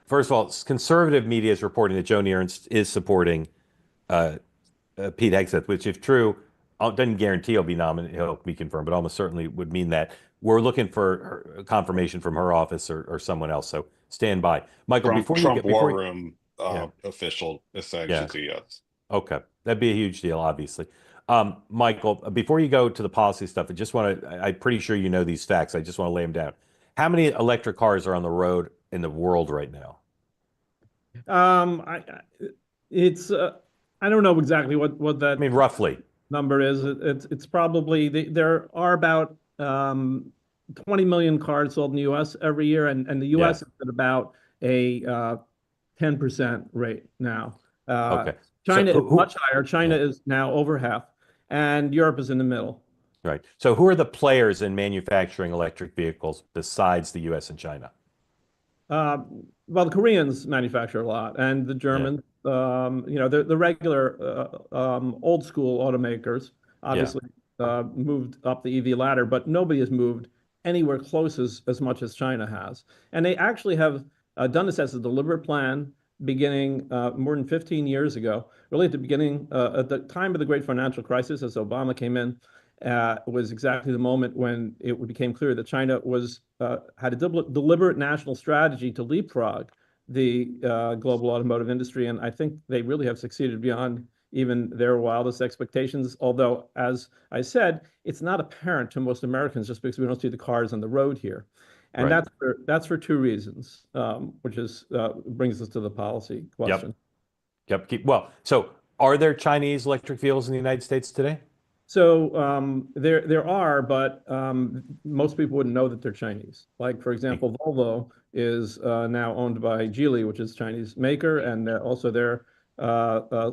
First of all, conservative media is reporting that Joni Ernst is supporting Pete Hegseth, which, if true, doesn't guarantee he'll be nominated, he'll be confirmed, but almost certainly would mean that we're looking for confirmation from her office or someone else. So stand by, Michael. Trump War Room official is saying she's a yes. Okay, that'd be a huge deal, obviously. Michael, before you go to the policy stuff, I just want to, I'm pretty sure you know these facts. I just want to lay them down. How many electric cars are on the road in the world right now? It's I don't know exactly what I that mean, roughly. number is. It's probably there are about 20 million cars sold in the U.S. every year, and the Yeah. U.S. is at about a 10% rate now. Okay. China So is much higher. China yeah, is now over half, and Europe is in the middle. right. So who are the players in manufacturing electric vehicles besides the U.S. and China? Uh, well, the Koreans manufacture a lot, and the Yeah. Germans, the regular old school automakers Yeah. obviously moved up the EV ladder, but nobody has moved anywhere close as much as China has. And they actually have done this as a deliberate plan beginning more than 15 years ago, really at the beginning, at the time of the great financial crisis, as Obama came in. Was exactly the moment when it became clear that China had a deliberate national strategy to leapfrog the global automotive industry, and I think they really have succeeded beyond even their wildest expectations. Although, as I said, it's not apparent to most Americans just because we don't see the cars on the road here, and Right. that's for two reasons, which is brings us to the policy question. Yep. Well, so are there Chinese electric vehicles in the United States today? So there are, but most people wouldn't know that they're Chinese. Like, for example, Volvo is now owned by Geely, which is a Chinese maker, and also their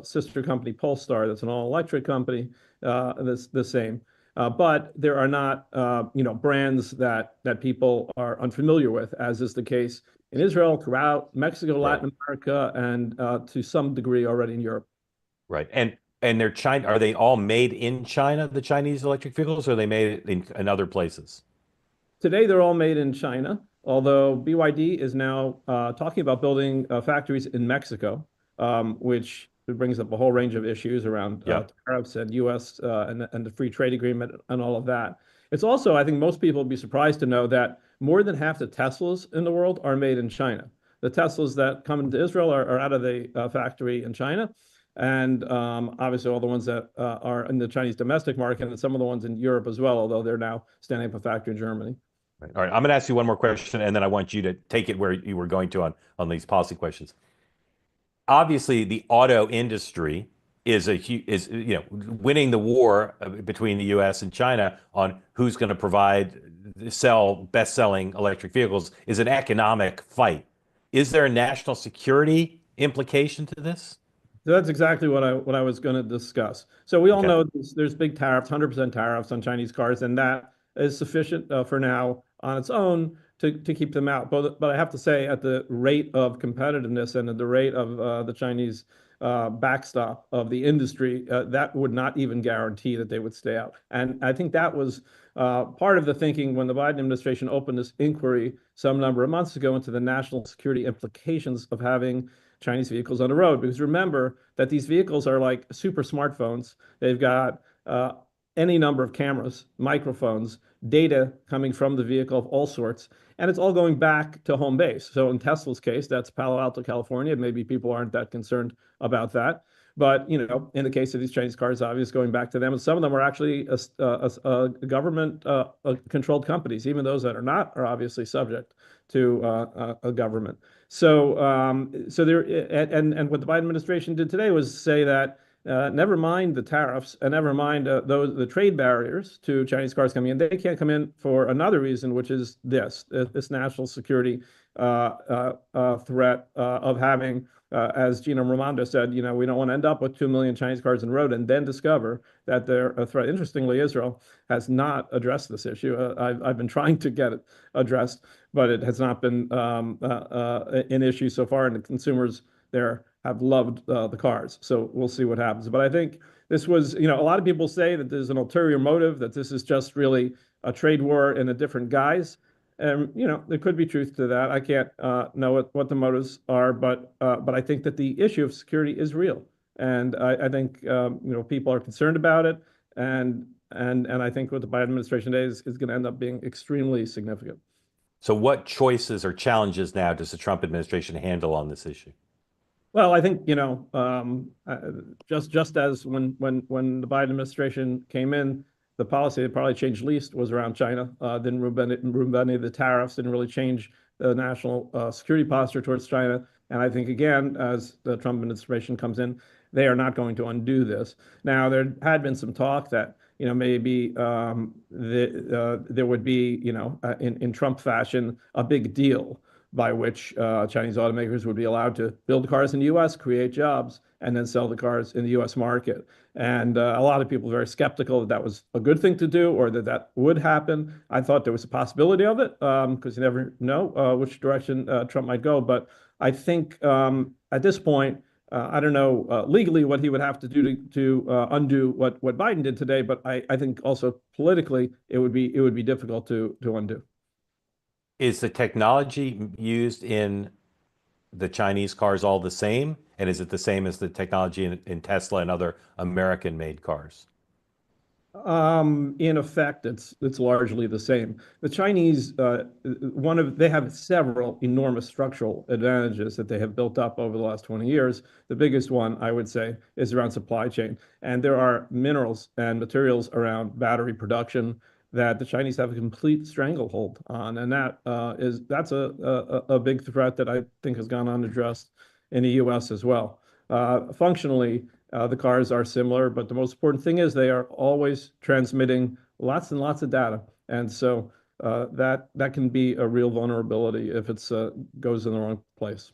sister company Polestar, that's an all-electric company, that's the same. But there are not, brands that people are unfamiliar with, as is the case in Israel, throughout Mexico, Right. Latin America, and to some degree already in Europe. Right. And they're China, are they all made in China, the Chinese electric vehicles, or are they made in other places? Today, they're all made in China, although BYD is now talking about building factories in Mexico, which brings up a whole range of issues around Yeah. tariffs and U.S. And the free trade agreement and all of that. It's also, I think most people would be surprised to know that more than half the Teslas in the world are made in China. The Teslas that come into Israel are out of the factory in China. And obviously, all the ones that are in the Chinese domestic market and some of the ones in Europe as well, although they're now standing up a factory in Germany. Right. All right. I'm going to ask you one more question, and then I want you to take it where you were going to on these policy questions. Obviously, the auto industry is winning the war between the U.S. and China on who's going to sell best-selling electric vehicles is an economic fight. Is there a national security implication to this? So that's exactly what I was going to discuss. So we all Okay. know there's big tariffs, 100% tariffs on Chinese cars, and that is sufficient for now on its own to keep them out. But I have to say, at the rate of competitiveness and at the rate of the Chinese backstop of the industry, that would not even guarantee that they would stay out. And I think that was part of the thinking when the Biden administration opened this inquiry some number of months ago into the national security implications of having Chinese vehicles on the road. Because remember that these vehicles are like super smartphones. They've got any number of cameras, microphones, data coming from the vehicle of all sorts, and it's all going back to home base. So in Tesla's case, that's Palo Alto, California. Maybe people aren't that concerned about that. But in the case of these Chinese cars, obviously going back to them, and some of them are actually government controlled companies. Even those that are not are obviously subject to a government. So there, and what the Biden administration did today was say that never mind the tariffs and never mind the trade barriers to Chinese cars coming in. They can't come in for another reason, which is this national security threat of having, as Gina Raimondo said, we don't want to end up with 2 million Chinese cars on the road and then discover that they're a threat. Interestingly, Israel has not addressed this issue. I've been trying to get it addressed, but it has not been an issue so far, and the consumers there have loved the cars. So we'll see what happens. But I think this was, a lot of people say that there's an ulterior motive, that this is just really a trade war in a different guise. And, there could be truth to that. I can't know what the motives are, but I think that the issue of security is real. And I think, people are concerned about it. And I think what the Biden administration today is going to end up being extremely significant. So what choices or challenges now does the Trump administration handle on this issue? Well, I think, just as when the Biden administration came in, the policy that probably changed least was around China. Didn't remove any of the tariffs, didn't really change the national security posture towards China. And I think, again, as the Trump administration comes in, they are not going to undo this. Now, there had been some talk that, maybe there would be, in Trump fashion, a big deal by which Chinese automakers would be allowed to build cars in the U.S., create jobs, and then sell the cars in the U.S. market. And a lot of people were very skeptical that that was a good thing to do or that that would happen. I thought there was a possibility of it because you never know which direction Trump might go. But I think at this point, I don't know legally what he would have to do to undo what Biden did today, but I think also politically it would be difficult to undo. Is the technology used in the Chinese cars all the same? And is it the same as the technology in Tesla and other American-made cars? In effect, it's largely the same. The Chinese, they have several enormous structural advantages that they have built up over the last 20 years. The biggest one, I would say, is around supply chain. And there are minerals and materials around battery production that the Chinese have a complete stranglehold on, and that's a big threat that I think has gone unaddressed in the U.S. as well. Functionally, the cars are similar, but the most important thing is they are always transmitting lots and lots of data, and so that can be a real vulnerability if it goes in the wrong place.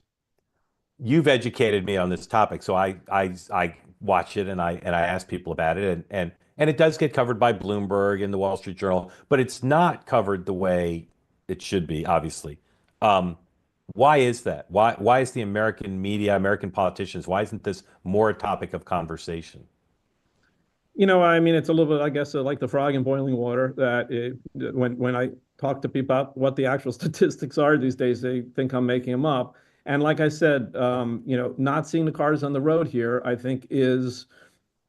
You've educated me on this topic, so I watch it and I ask people about it, and it does get covered by Bloomberg and the Wall Street Journal, but it's not covered the way it should be, obviously. Why is that? Why is the American media, American politicians, why isn't this more a topic of conversation? I mean, it's a little bit, I guess, like the frog in boiling water, that when I talk to people about what the actual statistics are these days, they think I'm making them up. And like I said, not seeing the cars on the road here, I think is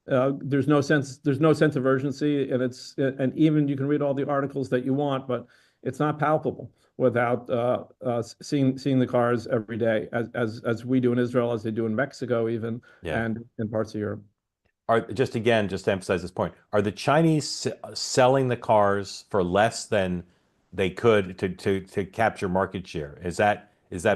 there's no sense of urgency, and even you can read all the articles that you want, but it's not palpable without seeing the cars every day, as we do in Israel, as they do in Mexico, even, and in parts of Europe. Just to emphasize this point, are the Chinese selling the cars for less than they could to capture market share? Is that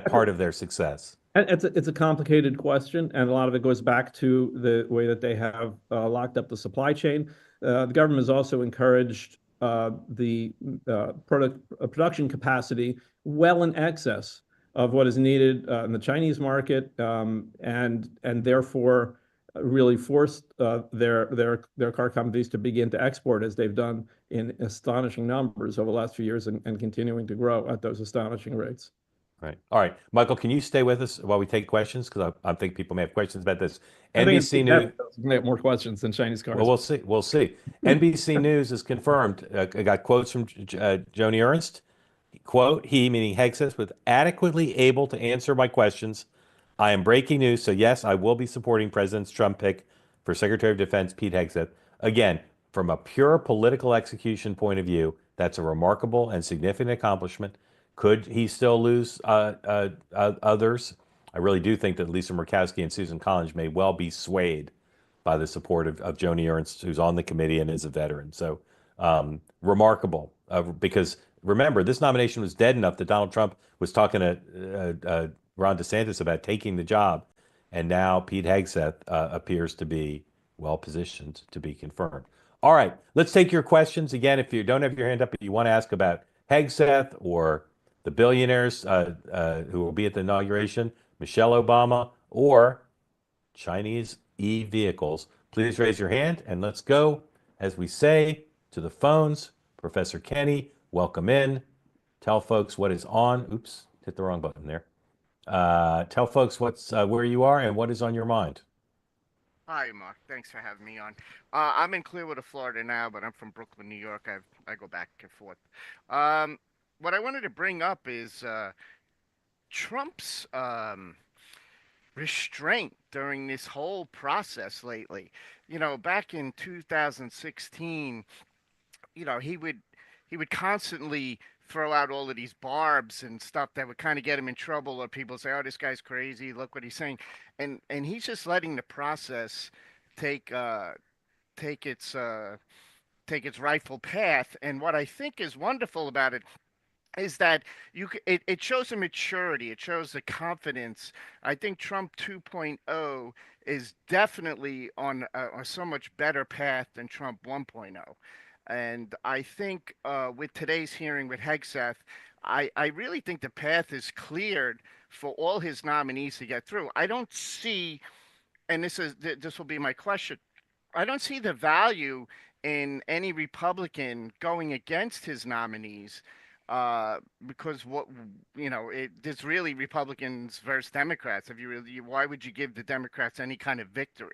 part of their success? It's a complicated question, and a lot of it goes back to the way that they have locked up the supply chain. The government has also encouraged the production capacity well in excess of what is needed in the Chinese market, and therefore really forced their car companies to begin to export, as they've done in astonishing numbers over the last few years, and continuing to grow at those astonishing rates. Right. All right. Michael, can you stay with us while we take questions? Because I think people may have questions about this. I think NBC News. Get more questions than Chinese cars. Well, we'll see. We'll see. NBC News has confirmed. I got quotes from Joni Ernst. Quote, he, meaning Hegseth, was adequately able to answer my questions. I am breaking news. So yes, I will be supporting President Trump's pick for Secretary of Defense Pete Hegseth. Again, from a pure political execution point of view, that's a remarkable and significant accomplishment. Could he still lose others? I really do think that Lisa Murkowski and Susan Collins may well be swayed by the support of Joni Ernst, who's on the committee and is a veteran. So remarkable, because remember, this nomination was dead enough that Donald Trump was talking to Ron DeSantis about taking the job, and now Pete Hegseth appears to be well positioned to be confirmed. All right, let's take your questions. Again, if you don't have your hand up, if you want to ask about Hegseth or the billionaires who will be at the inauguration, Michelle Obama, or Chinese e-vehicles, please raise your hand and let's go, as we say, to the phones. Professor Kenny, welcome in. Tell folks what is on. Oops, hit the wrong button there. Tell folks where you are and what is on your mind. Hi, Mark. Thanks for having me on. I'm in Clearwater, Florida now, but I'm from Brooklyn, New York. I go back and forth. What I wanted to bring up is Trump's restraint during this whole process lately. Back in 2016, he would he would constantly throw out all of these barbs and stuff that would kind of get him in trouble, or people say, "Oh, this guy's crazy. Look what he's saying," and he's just letting the process take take its uh, take its rightful path. And what I think is wonderful about it is that it shows a maturity, it shows the confidence. I think Trump 2.0 is definitely on a so much better path than Trump 1.0. And I think with today's hearing with Hegseth, I really think the path is cleared for all his nominees to get through. I don't see, and this will be my question, I don't see the value in any Republican going against his nominees, because there's really Republicans versus Democrats. If you really, why would you give the Democrats any kind of victory?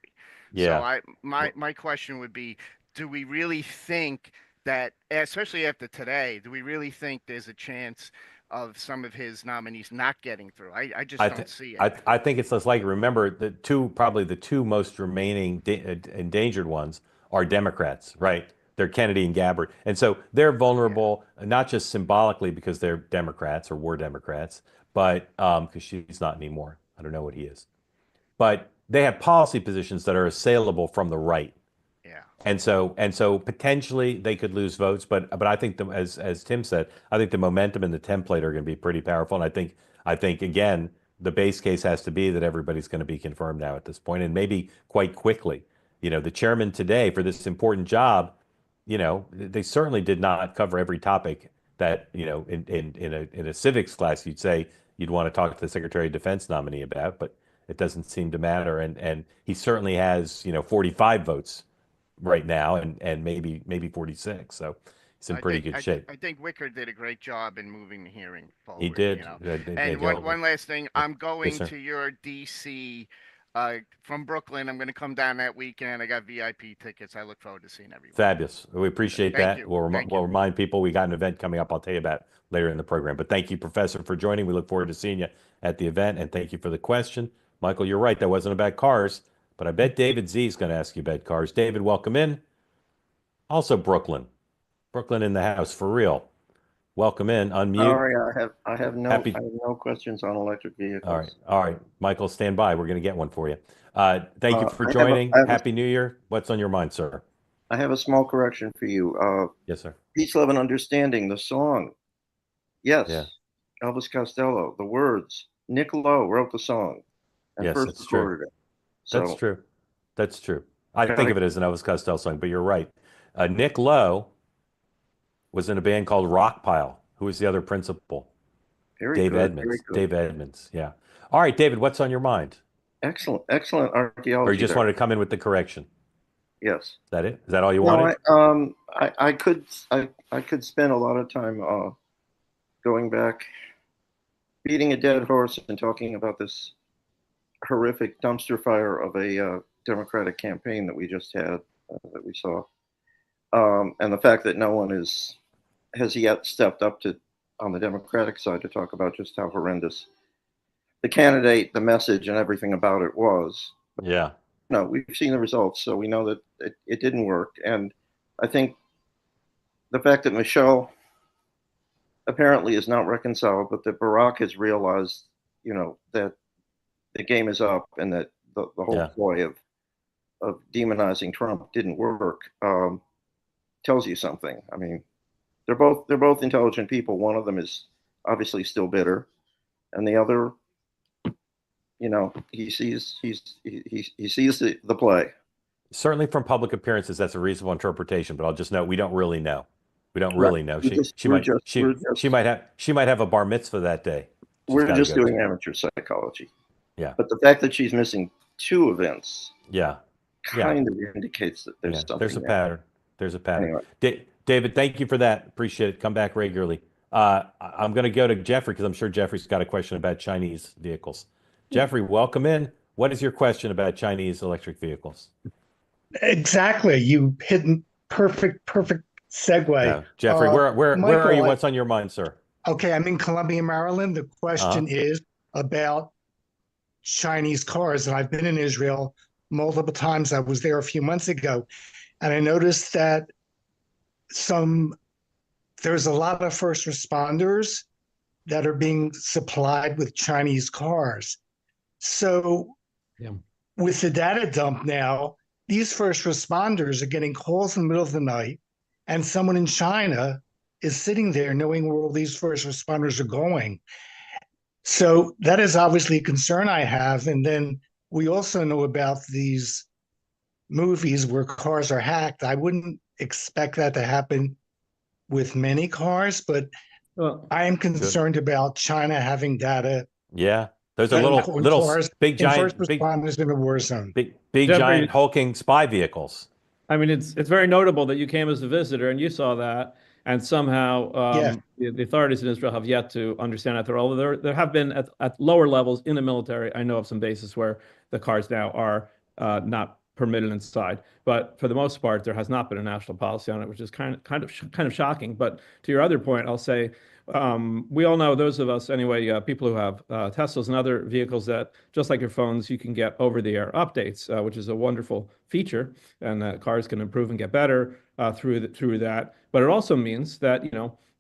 So Yeah. my question would be, do we really think that, especially after today, do we really think there's a chance of some of his nominees not getting through? I just don't see it. I think it's less likely. Remember, probably the two most remaining endangered ones are Democrats, right? They're Kennedy and Gabbard. And so they're vulnerable, not just symbolically because they're Democrats or were Democrats, but because she's not anymore. I don't know what he is. But they have policy positions that are assailable from the right. Yeah. And so potentially they could lose votes, but I think as Tim said, I think the momentum and the template are going to be pretty powerful. And I think again, the base case has to be that everybody's going to be confirmed now at this point, and maybe quite quickly. The chairman today for this important job, they certainly did not cover every topic that, in a civics class you'd say you'd want to talk to the Secretary of Defense nominee about, but it doesn't seem to matter. And he certainly has, 45 votes right now, and maybe 46. So he's in pretty good shape. I think Wicker did a great job in moving the hearing forward. He did. And one last thing, I'm going sir. to your DC from Brooklyn. I'm going to come down that weekend. I got VIP tickets. I look forward to seeing everyone. Fabulous. We appreciate Thank that. you. We'll remind people we got an event coming up. I'll tell you about later in the program. But thank you, Professor, for joining. We look forward to seeing you at the event, and thank you for the question. Michael, you're right. That wasn't about cars, but I bet David Z is going to ask you about cars. David, welcome in. Also Brooklyn in the house for real. Welcome in. Unmute. Sorry, I have no questions on electric vehicles. All right, Michael, stand by. We're going to get one for you. Thank you for joining. Happy New Year. What's on your mind, sir? I have a small correction for you. Yes, sir. Peace, Love, and Understanding, the song. Yes, yeah. Elvis Costello. The words. Nick Lowe wrote the song. And yes, first that's true. recorded it. So, that's true. That's true. I think of it as an Elvis Costello song, but you're right. Nick Lowe was in a band called Rockpile. Who was the other principal? Dave Edmonds. Dave Edmonds. Yeah. All right, David, what's on your mind? Excellent archaeology. Or you just wanted to come in with the correction? Yes. Is that it? Is that all you wanted? I could spend a lot of time going back, beating a dead horse and talking about this horrific dumpster fire of a Democratic campaign that we just had, that we saw. And the fact that no one has yet stepped up on the Democratic side to talk about just how horrendous the candidate, the message, and everything about it was. Yeah. No, we've seen the results, so we know that it didn't work. And I think the fact that Michelle apparently is not reconciled, but that Barack has realized, that the game is up and that the whole ploy of demonizing Trump didn't work, tells you something. I mean, they're both intelligent people. One of them is obviously still bitter, and the other, he sees the play. Certainly, from public appearances, that's a reasonable interpretation. But I'll just note we don't really know. We don't really know. She might have a bar mitzvah that day. We're just doing amateur psychology. Yeah. But the fact that she's missing two events, kind of indicates that there's something. There's a pattern. There's a pattern. Anyway. David, thank you for that. Appreciate it. Come back regularly. I'm going to go to Jeffrey because I'm sure Jeffrey's got a question about Chinese vehicles. Jeffrey, welcome in. What is your question about Chinese electric vehicles? Exactly. You hit perfect segue. Jeffrey, where Michael, are you? What's on your mind, sir? Okay, I'm in Columbia, Maryland. The question is about Chinese cars. And I've been in Israel multiple times. I was there a few months ago. And I noticed that some there's a lot of first responders that are being supplied with Chinese cars. So with the data dump now, these first responders are getting calls in the middle of the night, and someone in China is sitting there knowing where all these first responders are going. So that is obviously a concern I have. And then we also know about these movies where cars are hacked. I wouldn't expect that to happen with many cars, but I am concerned about China having data. Yeah, those are that little include little cars big and first giant big responders in a war zone. big Jeffrey, giant hulking spy vehicles. I mean, it's very notable that you came as a visitor and you saw that, and somehow the authorities in Israel have yet to understand that. Although there have been at lower levels in the military, I know of some bases where the cars now are not permitted inside. But for the most part, there has not been a national policy on it, which is kind of shocking. But to your other point, I'll say we all know, those of us anyway, people who have Teslas and other vehicles, that just like your phones, you can get over-the-air updates, which is a wonderful feature, and cars can improve and get better through that. But it also means that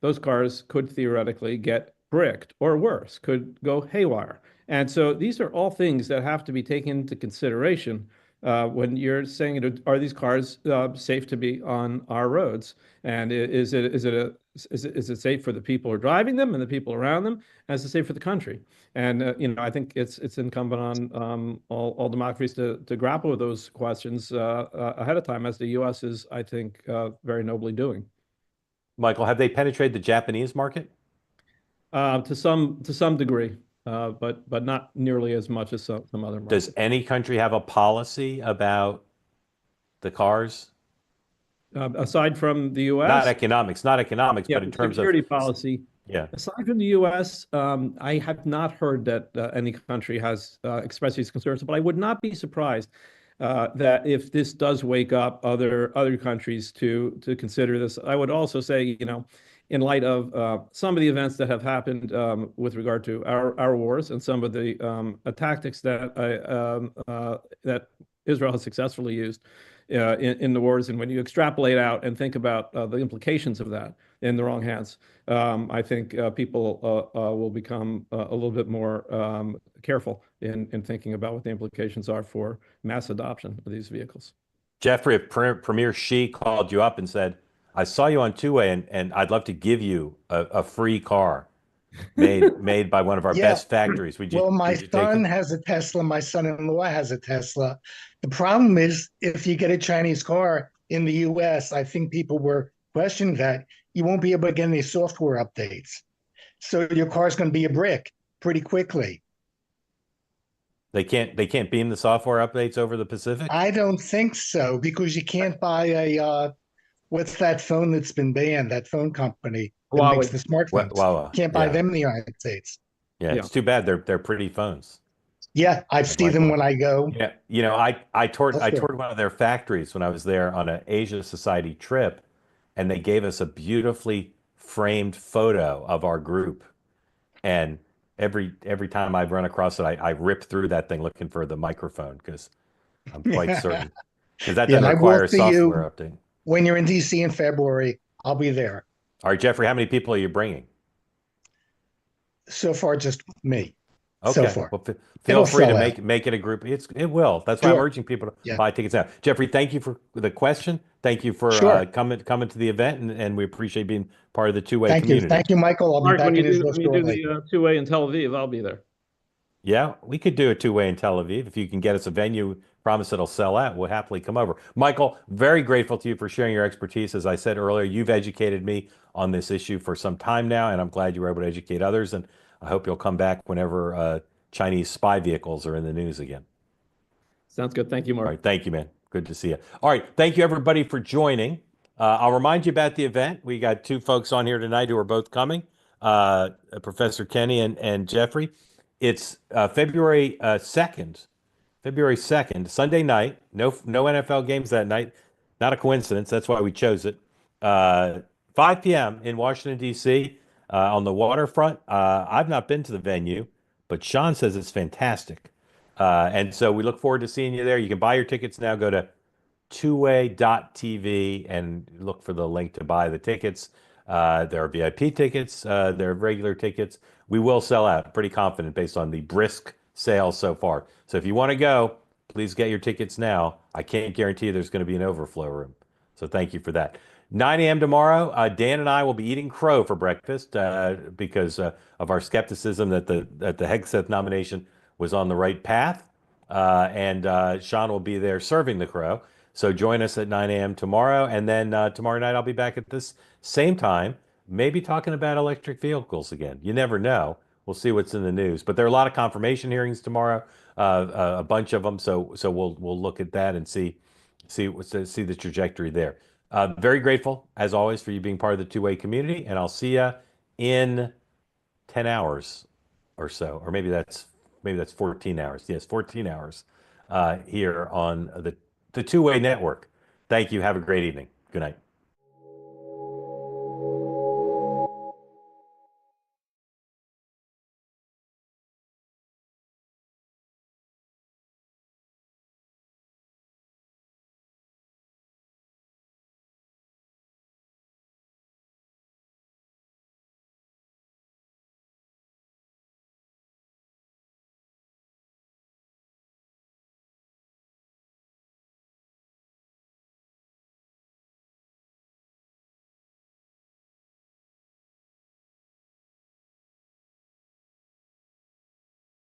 those cars could theoretically get bricked, or worse, could go haywire. And so these are all things that have to be taken into consideration when you're saying, are these cars safe to be on our roads? And is it safe for the people who are driving them and the people around them? And is it safe for the country? And I think it's incumbent on all democracies to grapple with those questions ahead of time, as the U.S. is, I think, very nobly doing. Michael, have they penetrated the Japanese market? To some degree. But not nearly as much as some other markets. Does any country have a policy about the cars? Aside from the U.S.? Not economics, but in terms of security policy. Yeah. Aside from the U.S., I have not heard that any country has expressed these concerns, but I would not be surprised that if this does wake up other countries to consider this. I would also say, in light of some of the events that have happened with regard to our wars, and some of the tactics that that Israel has successfully used in the wars, and when you extrapolate out and think about the implications of that in the wrong hands, I think people will become a little bit more careful in thinking about what the implications are for mass adoption of these vehicles. Jeffrey, if Premier Xi called you up and said, I saw you on two-way, and I'd love to give you a free car made by one of our best factories. Well, my son has a Tesla. My son-in-law has a Tesla. The problem is, if you get a Chinese car in the U.S., I think people were questioning that, you won't be able to get any software updates. So your car's going to be a brick pretty quickly. They can't beam the software updates over the Pacific? I don't think so, because you can't buy a what's that phone that's been banned? That phone company that makes the smartphones. Huawei. Can't buy them in the United States. Yeah, it's too bad. They're pretty phones. Yeah, I see them when I go. Yeah, I toured one of their factories when I was there on an Asia Society trip, and they gave us a beautifully framed photo of our group. And every time I run across it, I rip through that thing looking for the microphone, because I'm quite certain, because that doesn't require a software update. When you're in DC in February, I'll be there. All right, Jeffrey, how many people are you bringing? So far, just me. Okay. So far. Well, feel free to make it a group. It will. That's why I'm urging people to buy tickets now. Jeffrey, thank you for the question. Thank you for coming to the event, and we appreciate being part of the two-way community. Thank you, Michael. I'll be back in Israel shortly. When you do the two-way in Tel Aviv, I'll be there. Yeah, we could do a two-way in Tel Aviv. If you can get us a venue, promise it'll sell out, we'll happily come over. Michael, very grateful to you for sharing your expertise. As I said earlier, you've educated me on this issue for some time now, and I'm glad you were able to educate others. And I hope you'll come back whenever Chinese spy vehicles are in the news again. Sounds good. Thank you, Mark. All right, thank you, man. Good to see you. All right, thank you, everybody, for joining. I'll remind you about the event. We got two folks on here tonight who are both coming, Professor Kenny and Jeffrey. It's February 2nd, Sunday night. No NFL games that night. Not a coincidence. That's why we chose it. 5 p.m. in Washington, D.C. On the waterfront. I've not been to the venue, but Sean says it's fantastic. And so we look forward to seeing you there. You can buy your tickets now. Go to twoway.tv and look for the link to buy the tickets. There are VIP tickets. There are regular tickets. We will sell out. Pretty confident based on the brisk sales so far. So if you want to go, please get your tickets now. I can't guarantee there's going to be an overflow room. So thank you for that. 9 a.m. tomorrow, Dan and I will be eating crow for breakfast because of our skepticism that the Hegseth nomination was on the right path. And Sean will be there serving the crow. So join us at 9 a.m. tomorrow. And then tomorrow night, I'll be back at this same time, maybe talking about electric vehicles again. You never know. We'll see what's in the news. But there are a lot of confirmation hearings tomorrow, a bunch of them. So we'll look at that and see the trajectory there. Very grateful, as always, for you being part of the two-way community. And I'll see you in 10 hours or so, or maybe that's 14 hours. Yes, 14 hours here on the two-way network. Thank you. Have a great evening. Good night.